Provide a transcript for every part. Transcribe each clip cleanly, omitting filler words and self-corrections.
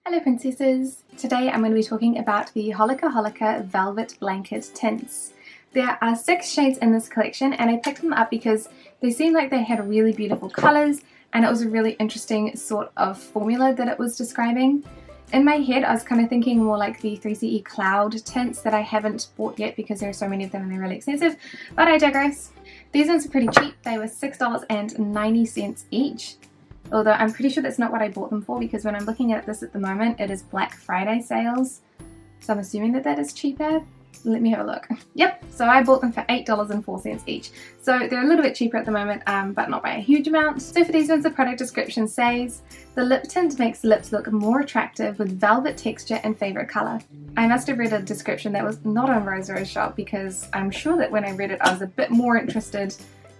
Hello princesses! Today I'm going to be talking about the Holika Velvet Blanket Tints. There are 6 shades in this collection and I picked them up because they seemed like they had really beautiful colours and it was a really interesting sort of formula that it was describing. In my head I was kind of thinking more like the 3CE Cloud tints that I haven't bought yet because there are so many of them and they're really expensive, but I digress. These ones are pretty cheap. They were $6.90 each. Although I'm pretty sure that's not what I bought them for, because when I'm looking at this at the moment it is Black Friday sales, so I'm assuming that that is cheaper. Let me have a look. Yep, so I bought them for $8.04 each. So they're a little bit cheaper at the moment, but not by a huge amount. So for these ones, the product description says, the lip tint makes lips look more attractive with velvet texture and favorite color. I must have read a description that was not on Rose Shop, because I'm sure that when I read it I was a bit more interested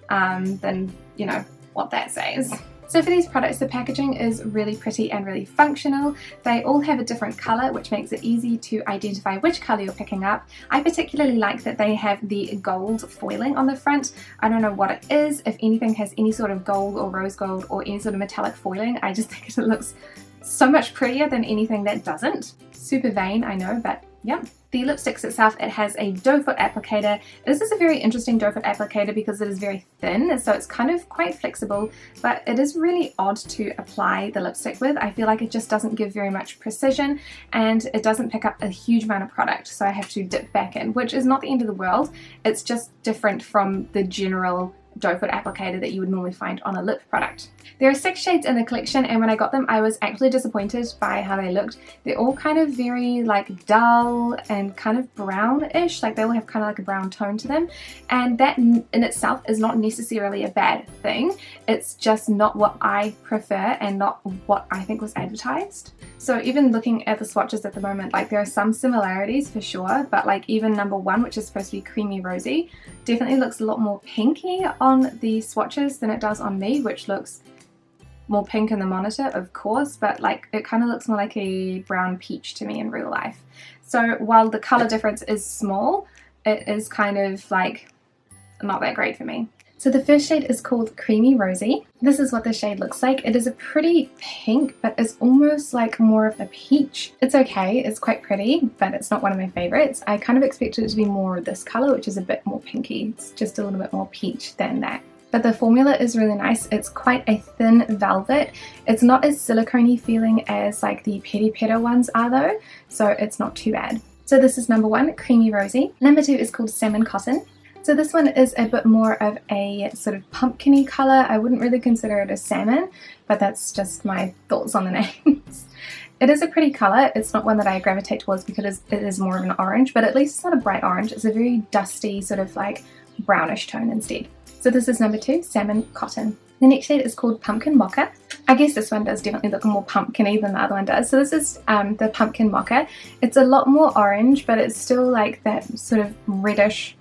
than, you know, what that says. So for these products, the packaging is really pretty and really functional. They all have a different colour, which makes it easy to identify which colour you're picking up. I particularly like that they have the gold foiling on the front. I don't know what it is. If anything has any sort of gold or rose gold or any sort of metallic foiling, I just think it looks so much prettier than anything that doesn't. Super vain, I know, but yeah. The lipsticks itself, it has a doe foot applicator. This is a very interesting doe foot applicator because it is very thin, so it's kind of quite flexible, but it is really odd to apply the lipstick with. I feel like it just doesn't give very much precision and it doesn't pick up a huge amount of product, so I have to dip back in, which is not the end of the world. It's just different from the general doe foot applicator that you would normally find on a lip product. There are 6 shades in the collection, and when I got them I was actually disappointed by how they looked. They're all kind of very like dull and kind of brownish, like they all have kind of like a brown tone to them, and that in itself is not necessarily a bad thing. It's just not what I prefer and not what I think was advertised. So even looking at the swatches at the moment, like there are some similarities for sure, but like even number 1, which is supposed to be creamy rosy, definitely looks a lot more pinky on the swatches than it does on me, which looks more pink in the monitor, of course, but like it kind of looks more like a brown peach to me in real life. So while the color difference is small, it is kind of like not that great for me. So the first shade is called Creamy Rosy. This is what the shade looks like. It is a pretty pink, but it's almost like more of a peach. It's okay, it's quite pretty, but it's not one of my favorites. I kind of expected it to be more of this color, which is a bit more pinky. It's just a little bit more peach than that. But the formula is really nice. It's quite a thin velvet. It's not as silicone-y feeling as like the Petty Petal ones are though, so it's not too bad. So this is number 1, Creamy Rosy. Number 2 is called Salmon Cotton. So this one is a bit more of a sort of pumpkin-y colour. I wouldn't really consider it a salmon, but that's just my thoughts on the names. It is a pretty colour. It's not one that I gravitate towards because it is more of an orange, but at least it's not a bright orange. It's a very dusty sort of like brownish tone instead. So this is number 2, Salmon Cotton. The next shade is called Pumpkin Mocha. I guess this one does definitely look more pumpkin-y than the other one does. So this is the Pumpkin Mocha. It's a lot more orange, but it's still like that sort of reddish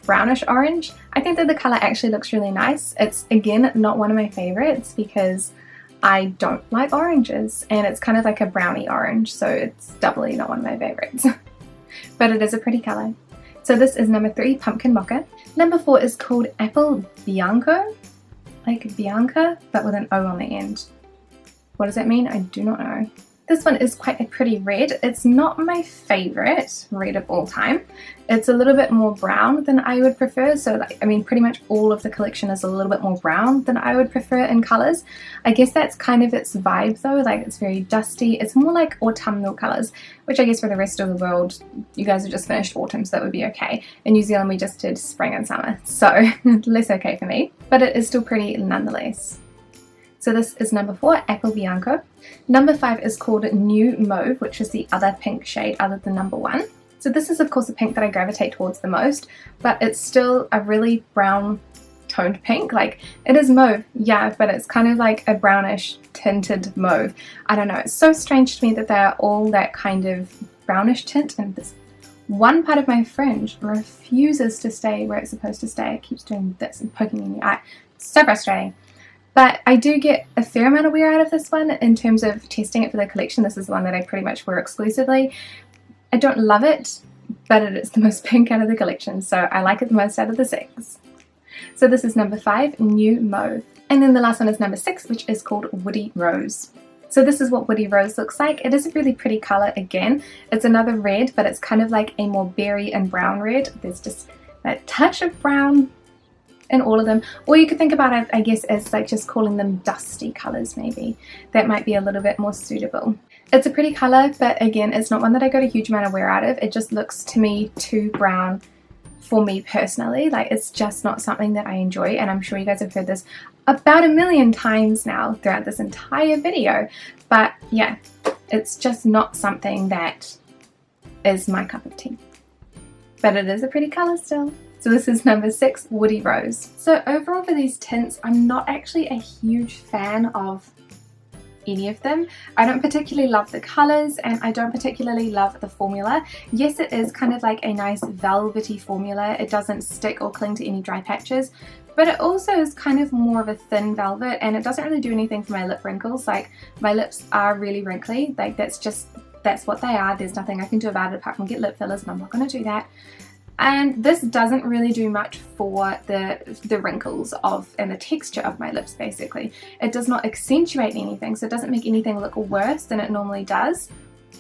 brownish orange. I think that the colour actually looks really nice. It's again not one of my favourites because I don't like oranges, and it's kind of like a brownie orange, so it's doubly not one of my favourites. But it is a pretty colour. So this is number 3, Pumpkin Mocha. Number 4 is called Apple Bianco, like Bianca, but with an O on the end. What does that mean? I do not know. This one is quite a pretty red. It's not my favourite red of all time. It's a little bit more brown than I would prefer. So like, I mean, pretty much all of the collection is a little bit more brown than I would prefer in colours. I guess that's kind of its vibe though. Like it's very dusty. It's more like autumnal colours, which I guess for the rest of the world, you guys have just finished autumn, so that would be okay. In New Zealand, we just did spring and summer, so less okay for me. But it is still pretty nonetheless. So this is number 4, Apple Bianco. Number 5 is called New Mauve, which is the other pink shade other than number 1. So this is of course the pink that I gravitate towards the most, but it's still a really brown toned pink. Like it is mauve, yeah, but it's kind of like a brownish tinted mauve. I don't know, it's so strange to me that they're all that kind of brownish tint, and this one part of my fringe refuses to stay where it's supposed to stay. It keeps doing this and poking me in the eye. So frustrating. But I do get a fair amount of wear out of this one in terms of testing it for the collection. This is the one that I pretty much wear exclusively. I don't love it, but it is the most pink out of the collection, so I like it the most out of the 6. So this is number 5, New Mauve. And then the last one is number 6, which is called Woody Rose. So this is what Woody Rose looks like. It is a really pretty colour again. It's another red, but it's kind of like a more berry and brown red. There's just that touch of brown in all of them. Or you could think about it, I guess, as like just calling them dusty colours maybe. That might be a little bit more suitable. It's a pretty colour, but again, it's not one that I got a huge amount of wear out of. It just looks to me too brown for me personally. Like, it's just not something that I enjoy, and I'm sure you guys have heard this about a million times now throughout this entire video. But yeah, it's just not something that is my cup of tea. But it is a pretty colour still. So this is number 6, Woody Rose. So overall for these tints, I'm not actually a huge fan of any of them. I don't particularly love the colours, and I don't particularly love the formula. Yes, it is kind of like a nice velvety formula. It doesn't stick or cling to any dry patches, but it also is kind of more of a thin velvet, and it doesn't really do anything for my lip wrinkles. Like, my lips are really wrinkly. Like, that's what they are. There's nothing I can do about it apart from get lip fillers, and I'm not going to do that. And this doesn't really do much for the wrinkles and the texture of my lips, basically. It does not accentuate anything, so it doesn't make anything look worse than it normally does,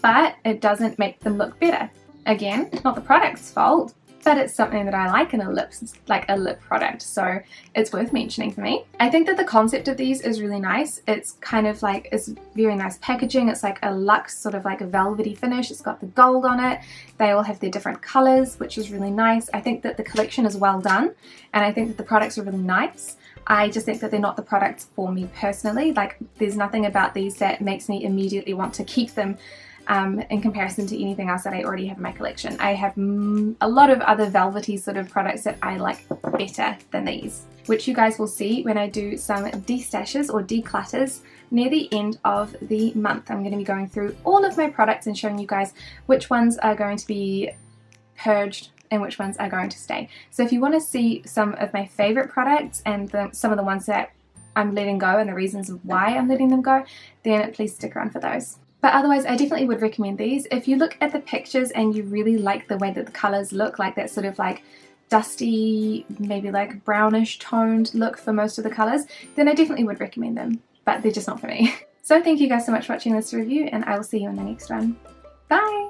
but it doesn't make them look better. Again, not the product's fault, but it's something that I like in a lip product, so it's worth mentioning for me. I think that the concept of these is really nice. It's kind of like, it's very nice packaging. It's like a luxe sort of like a velvety finish. It's got the gold on it. They all have their different colors, which is really nice. I think that the collection is well done, and I think that the products are really nice. I just think that they're not the products for me personally. Like, there's nothing about these that makes me immediately want to keep them in comparison to anything else that I already have in my collection. I have a lot of other velvety sort of products that I like better than these, which you guys will see when I do some destashes or declutters near the end of the month. I'm going to be going through all of my products and showing you guys which ones are going to be purged and which ones are going to stay. So if you want to see some of my favorite products and some of the ones that I'm letting go and the reasons of why I'm letting them go, then please stick around for those. But otherwise, I definitely would recommend these. If you look at the pictures and you really like the way that the colours look, like that sort of like dusty, maybe like brownish toned look for most of the colours, then I definitely would recommend them, but they're just not for me. So thank you guys so much for watching this review, and I will see you in the next one. Bye!